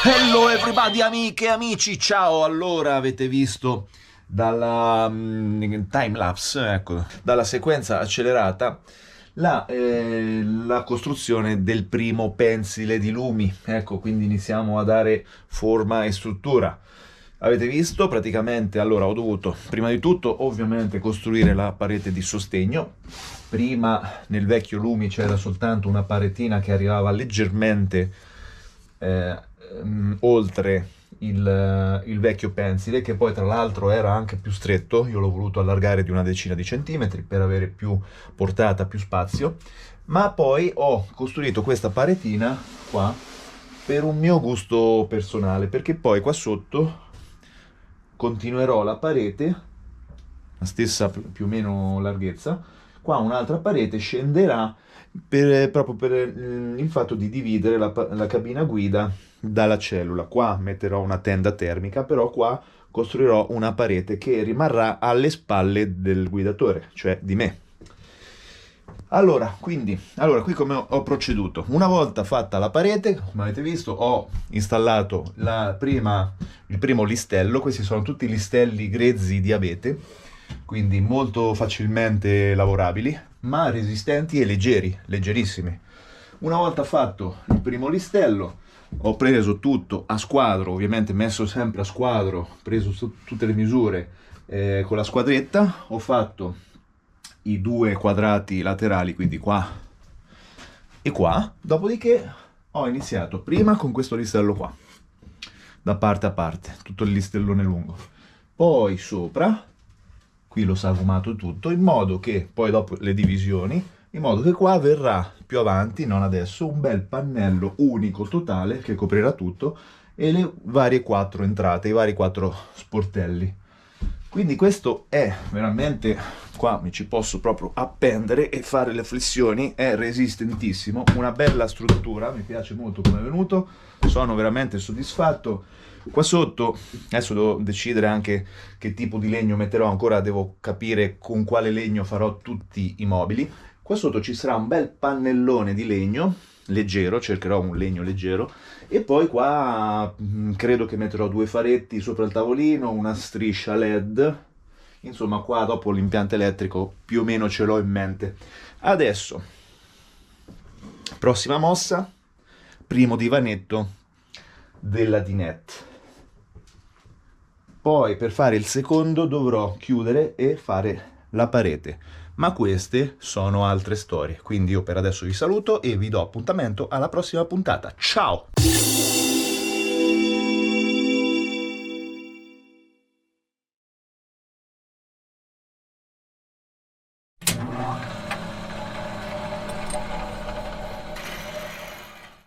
Hello everybody, amiche e amici, ciao! Allora, avete visto dalla timelapse, ecco, dalla sequenza accelerata, la costruzione del primo pensile di lumi. Ecco, quindi iniziamo a dare forma e struttura. Avete visto? Praticamente, allora, ho dovuto, prima di tutto, ovviamente, costruire la parete di sostegno. Prima, nel vecchio Lumi, c'era soltanto una paretina che arrivava leggermente oltre il vecchio pensile, che poi tra l'altro era anche più stretto. Io l'ho voluto allargare di una decina di centimetri per avere più portata, più spazio, ma poi ho costruito questa paretina qua per un mio gusto personale, perché poi qua sotto continuerò la parete, la stessa più o meno larghezza, qua un'altra parete scenderà proprio per il fatto di dividere la cabina guida dalla cellula. Qua metterò una tenda termica, però qua costruirò una parete che rimarrà alle spalle del guidatore, cioè di me. Allora, qui come ho proceduto? Una volta fatta la parete, come avete visto, ho installato il primo listello. Questi sono tutti listelli grezzi di abete, quindi molto facilmente lavorabili, ma resistenti e leggeri, leggerissimi. Una volta fatto il primo listello, ho preso tutto a squadro, ovviamente messo sempre a squadro, ho preso tutte le misure con la squadretta, ho fatto i due quadrati laterali, quindi qua e qua. Dopodiché ho iniziato prima con questo listello qua, da parte a parte, tutto il listellone lungo, poi sopra, qui l'ho sagomato tutto, in modo che poi dopo le divisioni, in modo che qua verrà più avanti, non adesso, un bel pannello unico totale che coprirà tutto, e le varie quattro entrate, i vari quattro sportelli. Quindi questo è veramente, qua mi ci posso proprio appendere e fare le flessioni, è resistentissimo, una bella struttura, mi piace molto come è venuto, sono veramente soddisfatto. Qua sotto, adesso devo decidere anche che tipo di legno metterò, ancora devo capire con quale legno farò tutti i mobili. Qua sotto ci sarà un bel pannellone di legno leggero, cercherò un legno leggero, e poi qua credo che metterò due faretti sopra il tavolino, una striscia LED, insomma qua dopo l'impianto elettrico più o meno ce l'ho in mente. Adesso, prossima mossa, primo divanetto della dinette. Poi per fare il secondo dovrò chiudere e fare la parete, ma queste sono altre storie, quindi io per adesso vi saluto e vi do appuntamento alla prossima puntata. Ciao!